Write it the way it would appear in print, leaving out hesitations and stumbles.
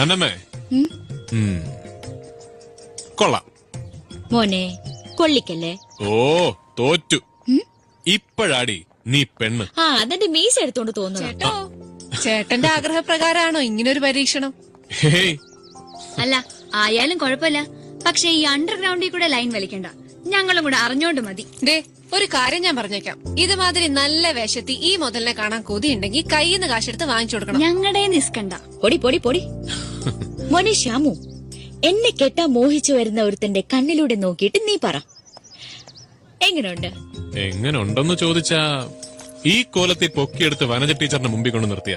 അന്നമ്മേ കൊള്ളാം. മോനെ കൊള്ളിക്കല്ലേ. ഓ തോറ്റു. ഇപ്പഴാടി നീ പെണ്ണ്. അതെന്റെ മീശ എടുത്തോണ്ട് തോന്നുന്നു. ചേട്ടന്റെ ആഗ്രഹപ്രകാരാണോ ഇങ്ങനൊരു പരീക്ഷണം? ഹേയ്, അല്ല ആയാലും കുഴപ്പമില്ല. പക്ഷെ ഈ അണ്ടർഗ്രൗണ്ടിൽ കൂടെ ലൈൻ വലിക്കണ്ട, ഞങ്ങളും കൂടെ അറിഞ്ഞോണ്ട് മതി. ദേ ഒരു കാര്യം ഞാൻ പറഞ്ഞേക്കാം, ഇതുമാതിരി നല്ല വേഷത്തിൽ ഈ മുതലിനെ കാണാൻ കൊതിയുണ്ടെങ്കിൽ കയ്യിൽ നിന്ന് കാശെടുത്ത് വാങ്ങിച്ചു കൊടുക്കണം. ഞങ്ങളുടെ നിസ്കണ്ട. പൊടി പൊടി പൊടി. മോനെ ശ്യാമു, എന്നെ കെട്ടാ മോഹിച്ചു വരുന്ന ഒരുത്തന്റെ കണ്ണിലൂടെ നോക്കിയിട്ട് നീ പറ, എങ്ങനെയുണ്ട്? എങ്ങനുണ്ടെന്ന് ചോദിച്ചാ ഈ കോലത്തിൽ പൊക്കിയെടുത്ത് വനജ ടീച്ചറിന്റെ മുമ്പിൽ കൊണ്ട് നിർത്തിയ